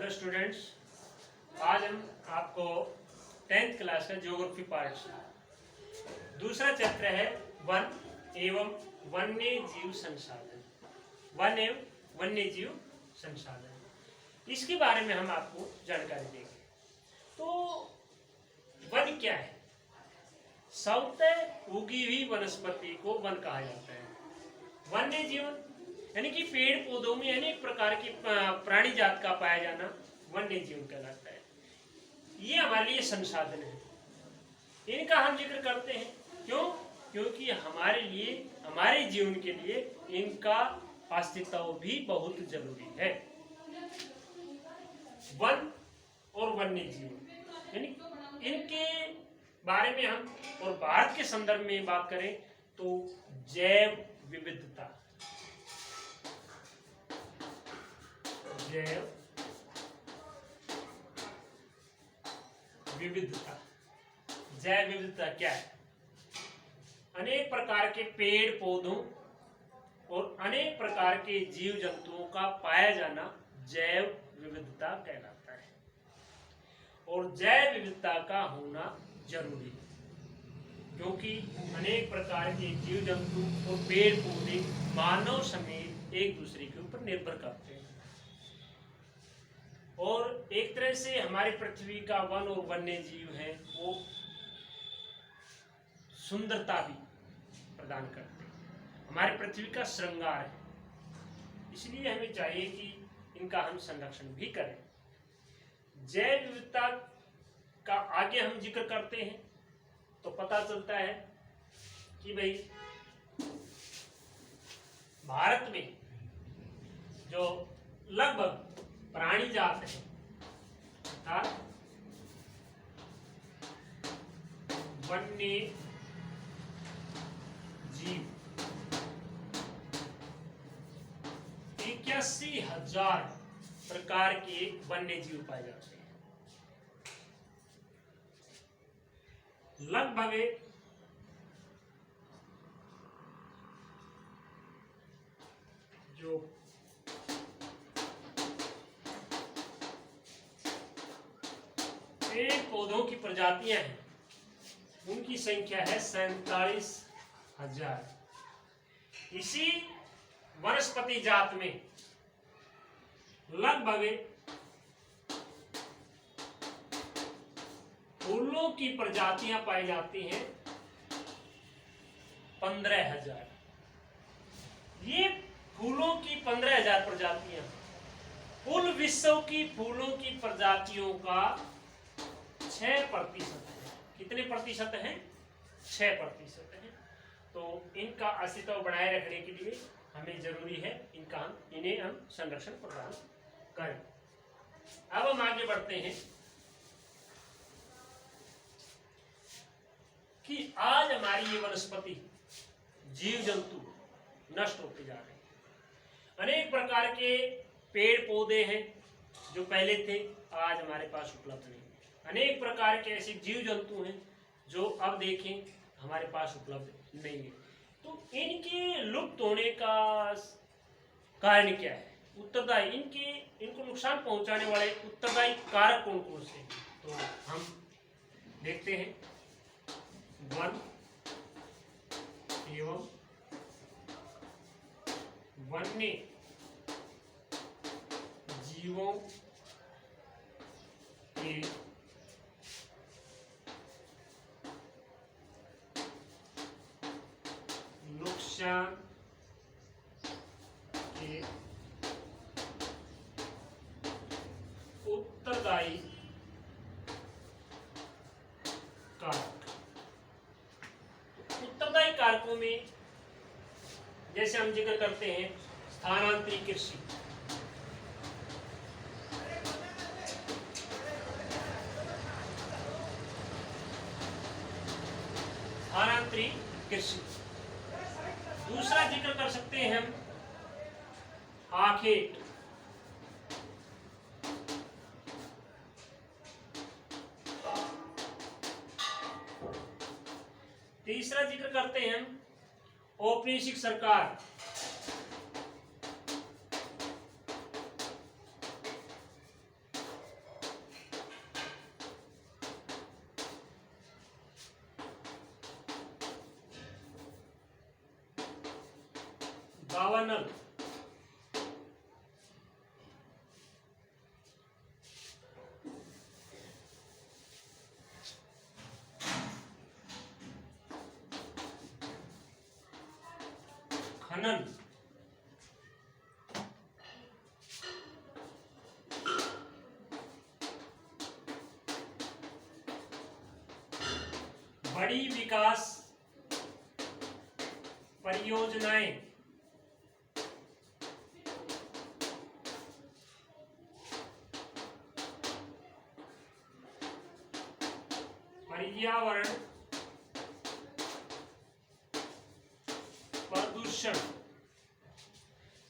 Hello students, आज हम आपको 10th क्लास का ज्योग्राफी पार्ट से दूसरा चैप्टर है वन एवं वन्य जीव संसाधन। वन एवं वन्य जीव संसाधन, इसके बारे में हम आपको जानकारी देंगे। तो वन क्या है? स्वतः उगी हुई वनस्पति को वन कहा जाता है। वन्य जीवन यानी कि पेड़ पौधों में अनेक प्रकार की प्राणी जात का पाया जाना वन्य जीवन कहलाता है। ये हमारे लिए संसाधन है, इनका हम जिक्र करते हैं। क्यों? क्योंकि हमारे लिए, हमारे जीवन के लिए इनका अस्तित्व भी बहुत जरूरी है। वन और वन्य जीवन यानी इनके बारे में हम और भारत के संदर्भ में बात करें तो जैव विविधता, जैव विविधता, जैव विविधता क्या है? अनेक प्रकार के पेड़ पौधों और अनेक प्रकार के जीव जंतुओं का पाया जाना जैव विविधता कहलाता है। और जैव विविधता का होना जरूरी है क्योंकि अनेक प्रकार के जीव जंतु और पेड़ पौधे मानव समेत एक दूसरे के ऊपर निर्भर करते हैं। और एक तरह से हमारी पृथ्वी का वन और वन्य जीव है वो सुंदरता भी प्रदान करते हैं, हमारी पृथ्वी का श्रृंगार है। इसलिए हमें चाहिए कि इनका हम संरक्षण भी करें। जैव विविधता का आगे हम जिक्र करते हैं तो पता चलता है कि भाई भारत में जो लगभग प्राणी जात है अर्थात वन्य जीव 81,000 प्रकार के वन्य जीव पाए जाते हैं। लगभग जो पेड़ पौधों की प्रजातियां हैं उनकी संख्या है 47,000। इसी वनस्पति जात में लगभग फूलों की प्रजातियां पाई जाती हैं 15,000। ये फूलों की 15,000 प्रजातियां कुल विश्व की फूलों की प्रजातियों का 6% है। कितने प्रतिशत हैं? 6% है। तो इनका अस्तित्व बनाए रखने के लिए हमें जरूरी है इन्हें हम संरक्षण प्रदान करें। अब हम आगे बढ़ते हैं कि आज हमारी ये वनस्पति जीव जंतु नष्ट होते जा रहे हैं। अनेक प्रकार के पेड़ पौधे हैं जो पहले थे, आज हमारे पास उपलब्ध नहीं। अनेक प्रकार के ऐसे जीव जंतु हैं जो अब देखें हमारे पास उपलब्ध नहीं है। तो इनके लुप्त होने का कारण क्या है? उत्तरदायी इनको नुकसान पहुंचाने वाले उत्तरदायी कारक कौन कौन से हैं? तो हम देखते हैं वन एवं वन्य जीवों के नुकसान के उत्तरदायी कारक। उत्तरदायी कारकों में जैसे हम जिक्र करते हैं स्थानांतरित कृषि, स्थानांतरित कृषि। दूसरा जिक्र कर सकते हैं हम आखेट, तीसरा जिक्र करते हैं हम औपनिवेशिक सरकार, दावानल, खनन, बड़ी विकास परियोजनाएं, पर्यावरण प्रदूषण,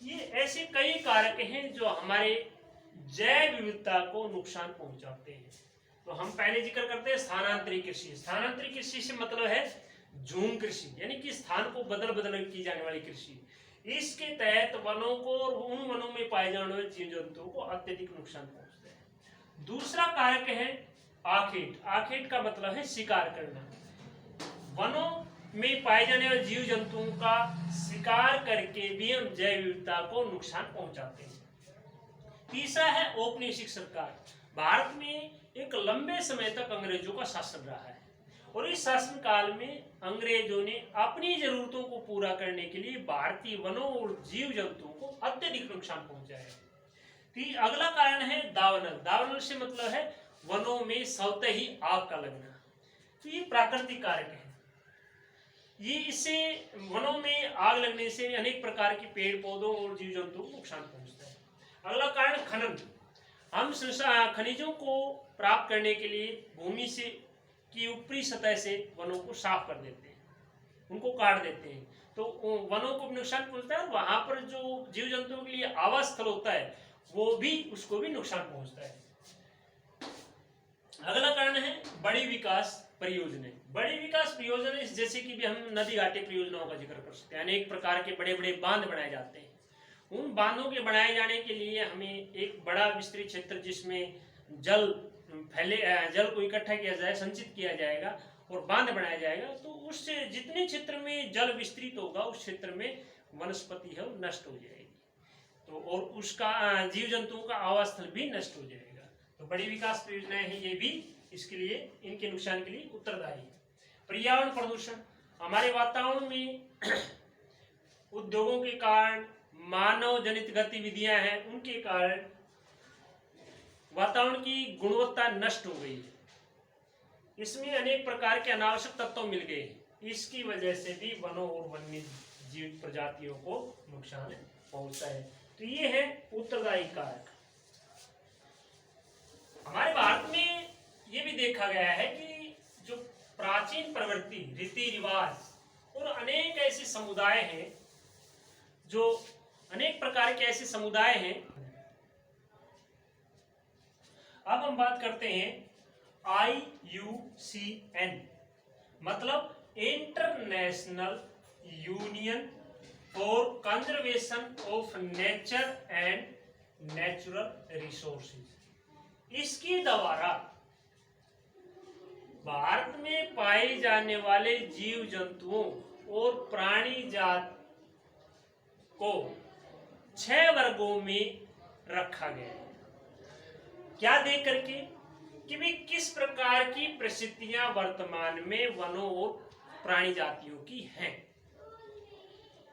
ये ऐसे कई कारक हैं जो हमारे जैव विविधता को नुकसान पहुंचाते हैं। तो हम पहले जिक्र करते हैं स्थानांतरित कृषि। स्थानांतरित कृषि से मतलब है झूम कृषि, यानी कि स्थान को बदल बदल की जाने वाली कृषि। इसके तहत वनों को और उन वनों में पाए जाने वाले जीव जंतुओं को अत्यधिक नुकसान पहुंचता है। दूसरा कारक है आखेट। आखेट का मतलब है शिकार करना। वनों में पाए जाने वाले जीव जंतुओं का शिकार करके भी हम जैव विविधता को नुकसान पहुंचाते हैं। तीसरा है औपनिवेशिक सरकार। भारत में एक लंबे समय तक अंग्रेजों का शासन रहा है और इस शासन काल में अंग्रेजों ने अपनी जरूरतों को पूरा करने के लिए भारतीय वनों और जीव जंतुओं को अत्यधिक नुकसान पहुंचाया। अगला कारण है दावानल। दावानल से मतलब है वनों में स्वतः ही आग का लगना। तो ये प्राकृतिक कारक है। ये इससे वनों में आग लगने से अनेक प्रकार के पेड़ पौधों और जीव जंतुओं को नुकसान पहुंचता है। अगला कारण खनन। हम खनिजों को प्राप्त करने के लिए भूमि से की ऊपरी सतह से वनों को साफ कर देते हैं, उनको काट देते हैं, तो वनों को नुकसान पहुंचता है। वहां पर जो जीव जंतुओं के लिए आवास स्थल होता है वो भी उसको भी नुकसान पहुंचता है। अगला कारण है बड़ी विकास परियोजनाएं। बड़ी विकास परियोजनाएं जैसे कि भी हम नदी घाटी परियोजनाओं का जिक्र कर सकते हैं। अनेक प्रकार के बड़े बड़े बांध बनाए जाते हैं। उन बांधों के बनाए जाने के लिए हमें एक बड़ा विस्तृत क्षेत्र जिसमें जल को इकट्ठा किया जाए, संचित किया जाएगा और बांध बनाया जाएगा, तो उससे जितने क्षेत्र में जल विस्तृत होगा उस क्षेत्र में वनस्पति है वो नष्ट हो जाएगी, तो और उसका जीव जंतुओं का आवास स्थल भी नष्ट हो जाएगा। तो बड़ी विकास परियोजनाएं हैं, ये भी इसके लिए, इनके नुकसान के लिए उत्तरदायी है। पर्यावरण प्रदूषण। हमारे वातावरण में उद्योगों के कारण, मानव जनित गतिविधियां हैं, उनके कारण वातावरण की गुणवत्ता नष्ट हो गई है। इसमें अनेक प्रकार के अनावश्यक तत्व मिल गए। इसकी वजह से भी वनों और वन्य जीव प्रजातियों को नुकसान पहुंचता है। तो ये है उत्तरदायी कारक। हमारे भारत में ये भी देखा गया है कि जो प्राचीन प्रवृत्ति, रीति रिवाज और अनेक ऐसे समुदाय हैं, जो अनेक प्रकार के ऐसे समुदाय हैं। अब हम बात करते हैं IUCN, मतलब international union for conservation of nature and natural resources. इसके द्वारा भारत में पाए जाने वाले जीव जंतुओं और प्राणी जात को 6 वर्गों में रखा गया है। क्या देख करके कि भी किस प्रकार की परिस्थितियां वर्तमान में वनों और प्राणी जातियों की हैं,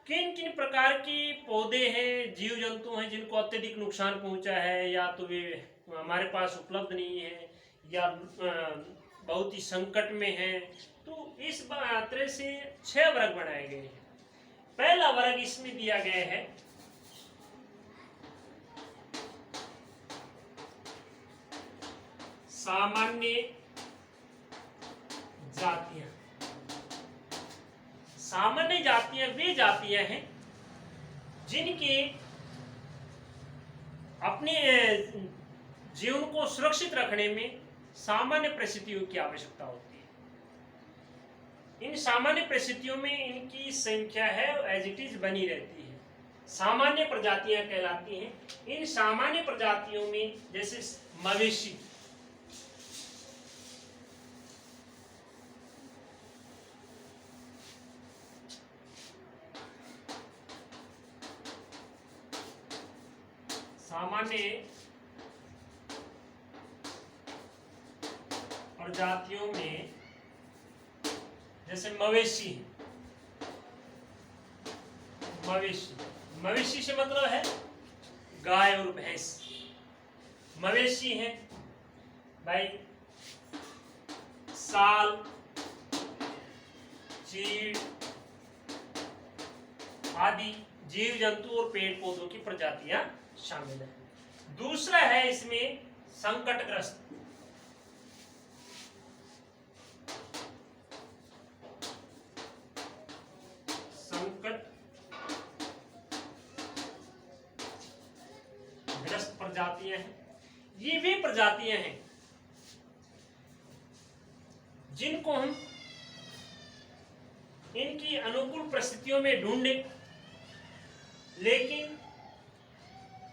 किन किन प्रकार की पौधे हैं, जीव जंतु हैं जिनको अत्यधिक नुकसान पहुंचा है, या तो वे हमारे पास उपलब्ध नहीं है या बहुत ही संकट में है। तो इस तरह से 6 वर्ग बनाए गए हैं। पहला वर्ग इसमें दिया गया है सामान्य जातियां। सामान्य जातियां वे जातियां हैं जिनके अपने जीवन को सुरक्षित रखने में सामान्य परिस्थितियों की आवश्यकता होती है। इन सामान्य परिस्थितियों में इनकी संख्या है एज इट इज बनी रहती है, सामान्य प्रजातियां कहलाती हैं। इन सामान्य प्रजातियों में जैसे मवेशी, में जैसे मवेशी है, मवेशी से मतलब है गाय और भैंस। मवेशी है भाई साल, चीड़ आदि जीव जंतु और पेड़ पौधों की प्रजातियां शामिल है। दूसरा है इसमें संकटग्रस्त। प्रजातियां हैं, ये वे प्रजातियां हैं जिनको हम इनकी अनुकूल परिस्थितियों में ढूंढे, लेकिन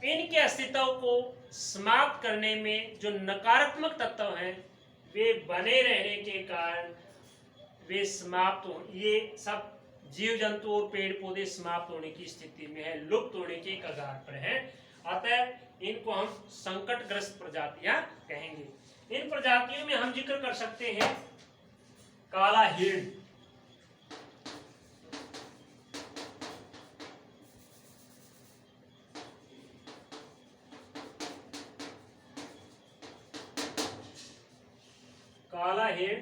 इनके अस्तित्व को समाप्त करने में जो नकारात्मक तत्व हैं वे बने रहने के कारण वे समाप्त हो, ये सब जीव जंतु और पेड़ पौधे समाप्त होने की स्थिति में है, लुप्त होने के कगार पर है। अतः इनको हम संकटग्रस्त प्रजातियां कहेंगे। इन प्रजातियों में हम जिक्र कर सकते हैं काला हिरण, काला हिरण,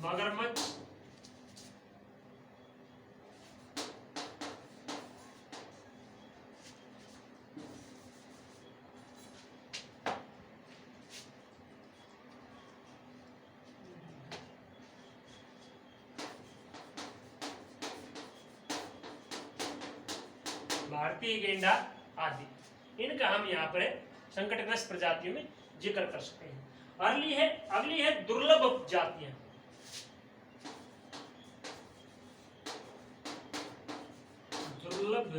मगरमच्छ, भारतीय गेंडा आदि, इनका हम यहाँ पर संकटग्रस्त प्रजातियों में जिक्र कर सकते हैं। अगली है दुर्लभ जातियां। दुर्लभ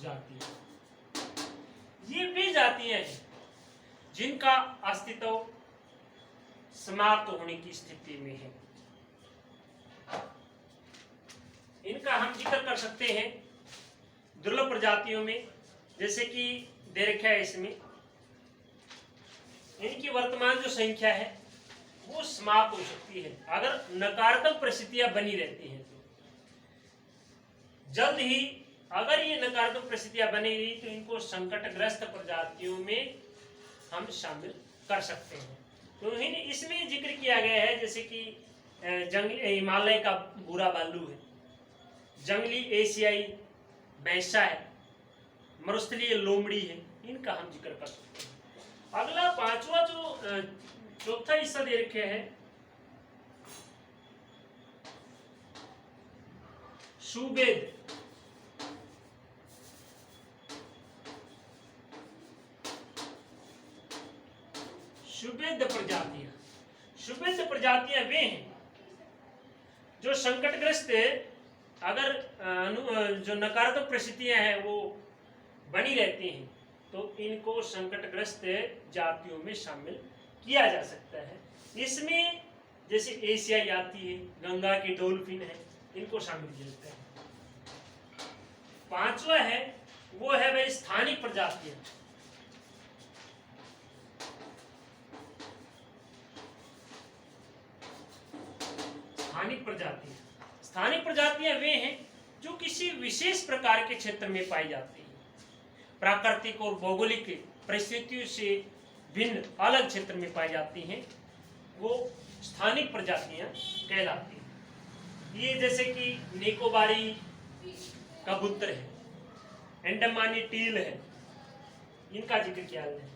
जातियां ये वे जातियां हैं जिनका अस्तित्व समाप्त होने की स्थिति में है। इनका हम जिक्र कर सकते हैं दुर्लभ प्रजातियों में, जैसे कि दे रखा है इसमें, इनकी वर्तमान जो संख्या है वो समाप्त हो सकती है अगर नकारात्मक परिस्थितियां बनी रहती हैं। तो जल्द ही अगर ये नकारात्मक परिस्थितियां बनेगी तो इनको संकटग्रस्त प्रजातियों में हम शामिल कर सकते हैं। तो इसमें जिक्र किया गया है जैसे कि जंगली हिमालय का भूरा भालू है, जंगली एशियाई भैंसा है, मरुस्थलीय लोमड़ी है, इनका हम जिक्र कर सकते हैं। अगला पांचवा जो चौथा हिस्सा दे रखे है सुबेद। सुबेद प्रजातियां वे हैं जो संकटग्रस्त अगर जो नकारात्मक परिस्थितियां हैं वो बनी रहती हैं तो इनको संकटग्रस्त जातियों में शामिल किया जा सकता है। इसमें जैसे एशियाई आती है, गंगा की डॉल्फिन है, इनको शामिल किया जाता है। पांचवा है वो है भाई स्थानिक प्रजातियां। स्थानिक प्रजातियां वे हैं जो किसी विशेष प्रकार के क्षेत्र में पाई जाती हैं, प्राकृतिक और भौगोलिक परिस्थितियों से भिन्न अलग क्षेत्र में पाई जाती हैं, वो स्थानिक प्रजातियां कहलाती हैं। ये जैसे कि निकोबारी कबूतर है, अंडमानी टील है, इनका जिक्र किया है।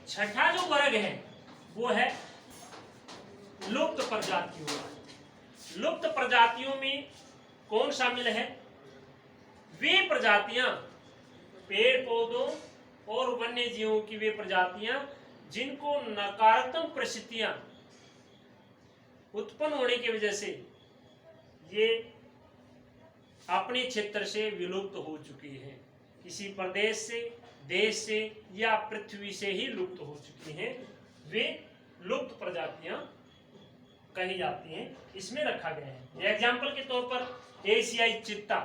छठा जो वर्ग है वो है लुप्त प्रजातियों का। लुप्त प्रजातियों में कौन शामिल है? वे प्रजातियां पेड़ पौधों और वन्य जीवों की वे प्रजातियां जिनको नकारात्मक परिस्थितियां उत्पन्न होने की वजह से ये अपने क्षेत्र से विलुप्त हो चुकी हैं, किसी प्रदेश से, देश से या पृथ्वी से ही लुप्त हो चुकी हैं, वे लुप्त प्रजातियां कही जाती हैं इसमें रखा गया है। एग्जाम्पल के तौर पर एशियाई चित्ता,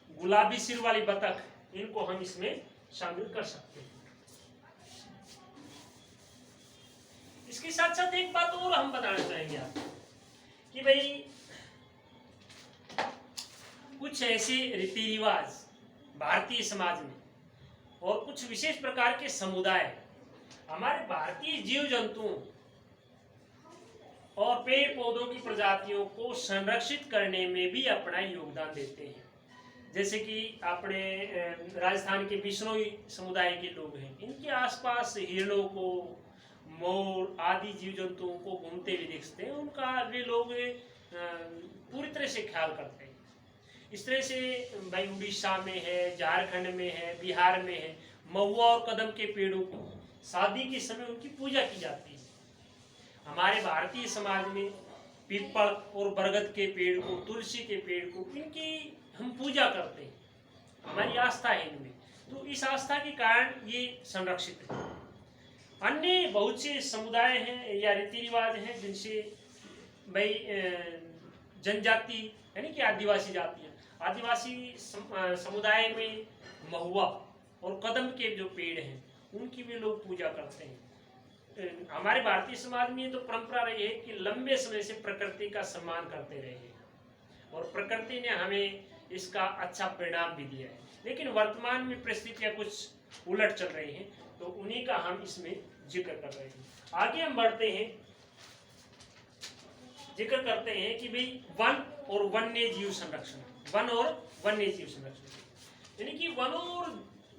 गुलाबी सिर वाली बतख, इनको हम इसमें शामिल कर सकते हैं। इसके साथ साथ एक बात और हम बताना चाहेंगे आपको कि भाई कुछ ऐसे रीति रिवाज भारतीय समाज में और कुछ विशेष प्रकार के समुदाय हमारे भारतीय जीव जंतुओं और पेड़ पौधों की प्रजातियों को संरक्षित करने में भी अपना योगदान देते हैं। जैसे कि अपने राजस्थान के बिश्नोई समुदाय के लोग हैं, इनके आसपास हिरणों को, मोर आदि जीव जंतुओं को घूमते हुए देखते हैं, उनका वे लोग पूरी तरह से ख्याल करते हैं। इस तरह से भाई उड़ीसा में है, झारखंड में है, बिहार में है, महुआ और कदम के पेड़ों की शादी के समय उनकी पूजा की जाती है। हमारे भारतीय समाज में पीपल और बरगद के पेड़ को, तुलसी के पेड़ को, इनकी हम पूजा करते हैं, हमारी आस्था है इनमें, तो इस आस्था के कारण ये संरक्षित है। अन्य बहुत से समुदाय हैं या रीति रिवाज हैं जिनसे भाई जनजाति यानी कि आदिवासी जातियाँ, आदिवासी समुदाय में महुआ और कदम के जो पेड़ हैं उनकी भी लोग पूजा करते हैं। हमारे भारतीय समाज में ये तो परंपरा रही है कि लंबे समय से प्रकृति का सम्मान करते रहे हैं और प्रकृति ने हमें इसका अच्छा परिणाम भी दिया है। लेकिन वर्तमान में परिस्थितियां कुछ उलट चल रही हैं, तो उन्हीं का हम इसमें जिक्र कर रहे हैं। आगे हम बढ़ते हैं, जिक्र करते हैं कि भाई वन और वन्य जीव संरक्षण, वन और वन्य जीव संरक्षण, यानी कि वन और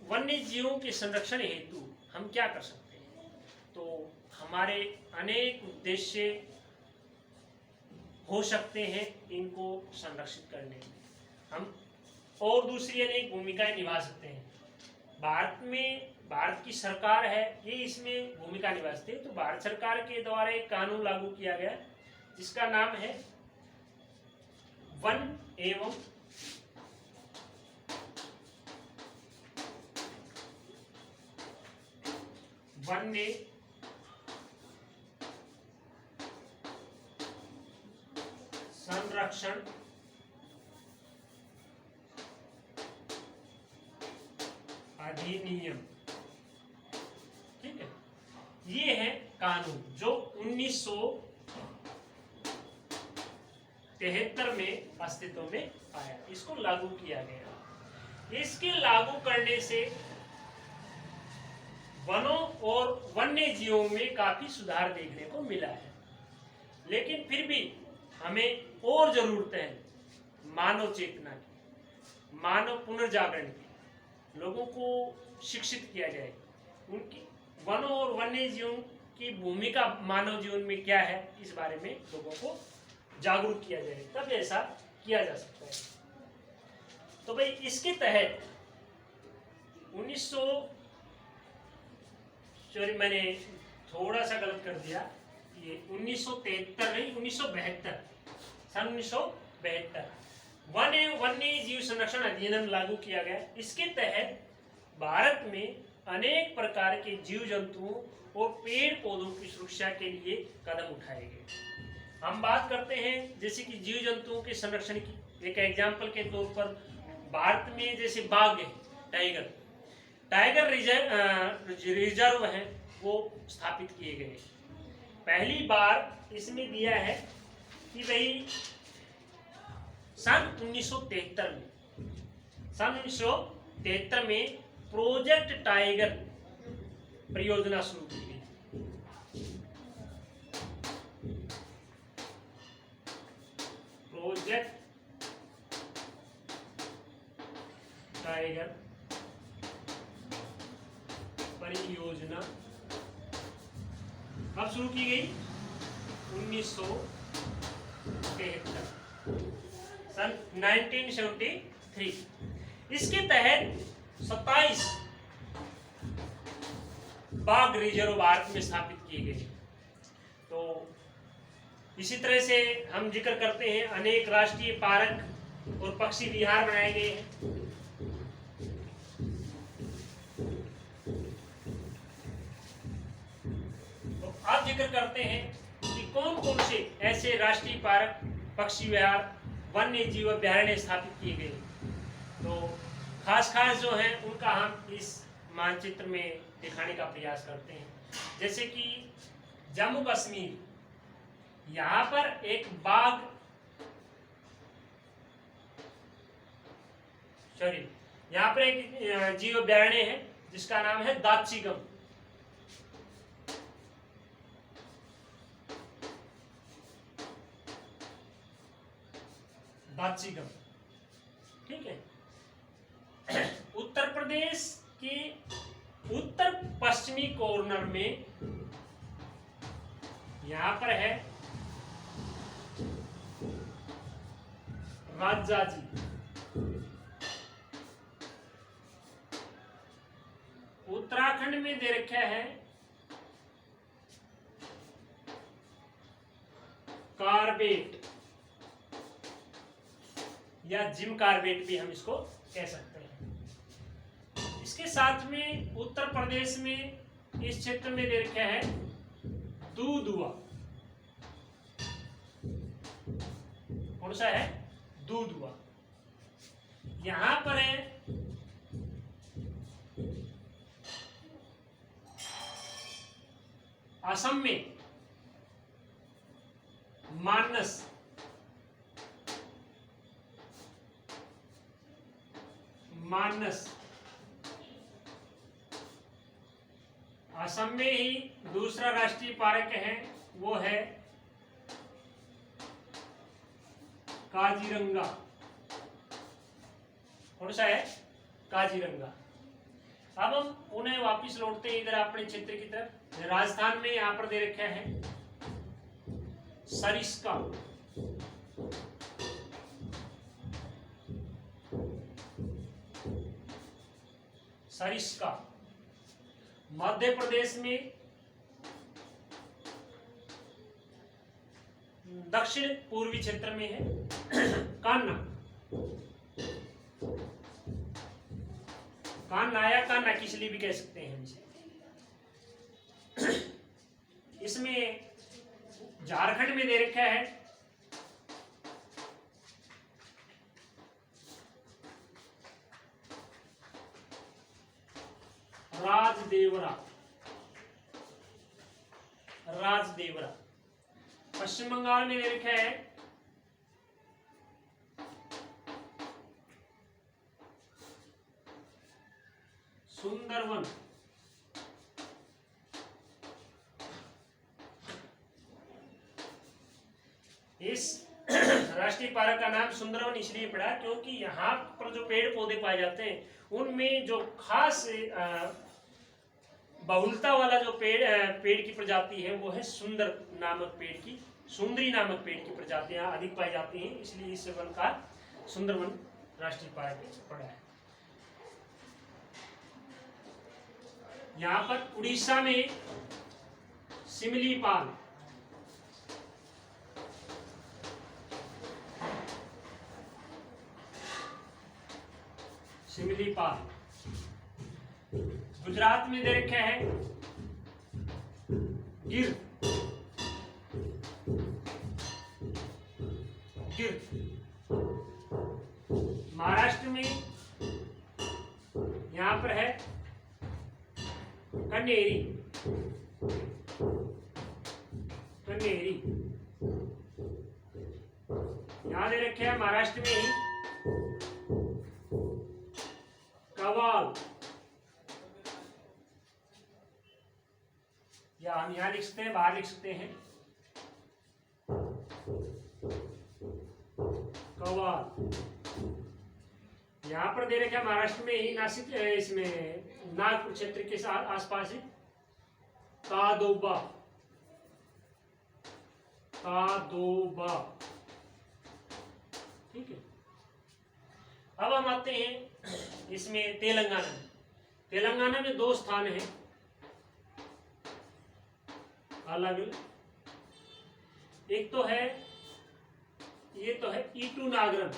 वन्य जीवों के संरक्षण हेतु हम क्या कर सकते हैं। तो हमारे अनेक उद्देश्य हो सकते हैं इनको संरक्षित करने में, हम और दूसरी अनेक भूमिकाएं निभा सकते हैं। भारत की सरकार है, ये इसमें भूमिका निभाती है। तो भारत सरकार के द्वारा एक कानून लागू किया गया जिसका नाम है वन एवं वन्य संरक्षण अधिनियम। ठीक है, ये है कानून जो 1973 में अस्तित्व में आया, इसको लागू किया गया। इसके लागू करने से वनों और वन्य जीवों में काफी सुधार देखने को मिला है। लेकिन फिर भी हमें और जरूरत है मानव चेतना की, मानव पुनर्जागरण की। लोगों को शिक्षित किया जाए, उनकी वनों और वन्य जीवों की भूमिका मानव जीवन में क्या है, इस बारे में लोगों को जागरूक किया जाए, तब ऐसा किया जा सकता है। तो भाई इसके तहत 1900 मैंने थोड़ा सा गलत कर दिया, ये 1973 नहीं 1972, सन 1972 वन्य जीव संरक्षण अधिनियम लागू किया गया। इसके तहत भारत में अनेक प्रकार के जीव जंतुओं और पेड़ पौधों की सुरक्षा के लिए कदम उठाए गए। हम बात करते हैं जैसे कि जीव जंतुओं के संरक्षण की। एक एग्जाम्पल के तौर पर भारत में जैसे बाघ है, टाइगर रिजर्व है, वो स्थापित किए गए। पहली बार इसमें दिया है कि भाई सन 1973 में प्रोजेक्ट टाइगर परियोजना शुरू की गई। प्रोजेक्ट टाइगर परियोजना अब शुरू की गई 1973 सन 1973। इसके तहत 27 बाघ रिजर्व भारत में स्थापित किए गए। तो इसी तरह से हम जिक्र करते हैं अनेक राष्ट्रीय पार्क और पक्षी विहार बनाए गए हैं। तो अब जिक्र करते हैं कि कौन कौन से ऐसे राष्ट्रीय पार्क, पक्षी विहार, वन्य जीव अभ्यारण्य स्थापित किए गए। तो खास जो हैं उनका हम इस मानचित्र में दिखाने का प्रयास करते हैं। जैसे कि जम्मू कश्मीर, यहाँ पर एक यहाँ पर एक जीव अभ्यारण्य है जिसका नाम है दाच्चीगम। ठीक है। उत्तर प्रदेश के उत्तर पश्चिमी कॉर्नर में यहां पर है राजाजी। उत्तराखंड में दे रखा है कार्बेट या जिम कार्बेट भी हम इसको कह सकते हैं। इसके साथ में उत्तर प्रदेश में इस क्षेत्र में दे रखा है दूधुआ। कौन सा है? दूधुआ। यहां पर है असम में मानस। असम में ही दूसरा राष्ट्रीय पार्क है, वो है काजीरंगा। कौन सा है? काजीरंगा। अब हम उन्हें वापिस लौटते हैं इधर अपने क्षेत्र की तरफ। राजस्थान में यहां पर दे रखा है सरिस्का। मध्य प्रदेश में दक्षिण पूर्वी क्षेत्र में है कान्हा। या कान्हा किस लिए भी कह सकते हैं इसे। इसमें झारखंड में दे रखा है राजदेवरा। पश्चिम बंगाल में दे रखा है सुंदरवन। इस राष्ट्रीय पार्क का नाम सुंदरवन इसलिए पड़ा क्योंकि यहाँ पर जो पेड़ पौधे पाए जाते हैं उनमें जो खास बहुलता वाला जो पेड़ की प्रजाति है वो है सुंदरी नामक पेड़ की प्रजातियां अधिक पाई जाती हैं, इसलिए इस वन का सुंदरवन राष्ट्रीय पार्क पड़ा है। यहाँ पर उड़ीसा में सिमलीपाल। गुजरात में दे रखा है गिर। महाराष्ट्र में यहां पर है कन्हेरी। यहां दे रखे हैं महाराष्ट्र में ही कवाल, या हम यहां लिख सकते हैं, बाहर लिख सकते हैं कवाल। यहां पर दे रखे हैं महाराष्ट्र में ही नासिक, इसमें नागपुर क्षेत्र के आसपास ही तादोबा। ठीक है। अब हम आते हैं इसमें तेलंगाना में दो स्थान हैं अलग। एक तो है ये तो है ईटू नागरम।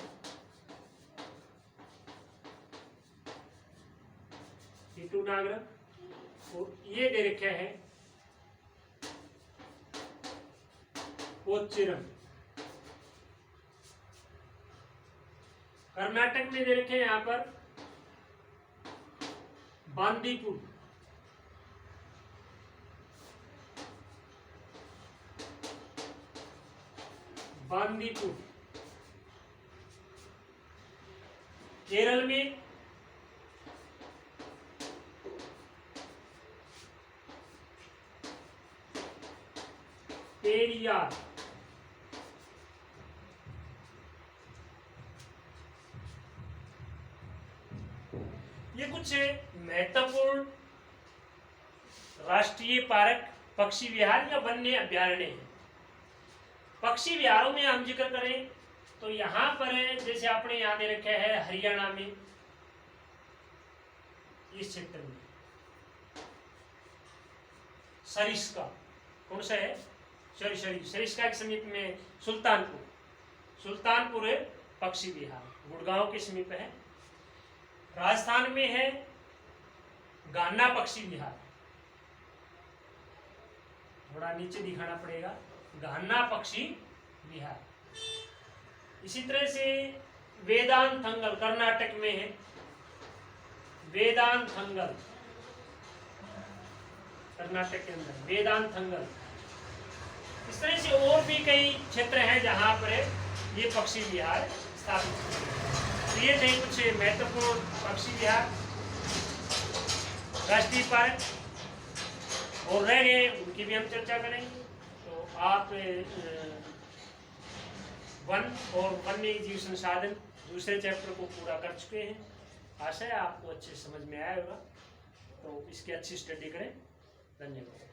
और ये दे रखा है कोच्चिरम। कर्नाटक में दे रखे हैं यहाँ पर बांदीपुर, बांदीपुर। केरल में पेरियार। ये कुछ महत्वपूर्ण राष्ट्रीय पार्क, पक्षी विहार या वन्य अभ्यारण्य है। पक्षी विहारों में हम जिक्र करें तो यहां पर जैसे आपने यहाँ दे रखा है हरियाणा में, इस क्षेत्र में सरिस्का, कौन सा है, सरिस्का के समीप में सुल्तानपुर, सुल्तानपुर है पक्षी विहार, गुड़गांव के समीप है। राजस्थान में है गान्ना पक्षी विहार, थोड़ा नीचे दिखाना पड़ेगा, गान्ना पक्षी विहार। इसी तरह से वेदांथंगल कर्नाटक में है, वेदांथंगल कर्नाटक के अंदर वेदांथंगल। इस तरह से और भी कई क्षेत्र हैं जहां पर ये पक्षी विहार स्थापित हैं। ये थे कुछ महत्वपूर्ण पक्षी विहार, राष्ट्रीय पार्क, और रह गए उनकी भी हम चर्चा करेंगे। तो आप वन और वन्य जीव संसाधन दूसरे चैप्टर को पूरा कर चुके हैं। आशा है आपको अच्छे समझ में आया होगा, तो इसकी अच्छी स्टडी करें। धन्यवाद।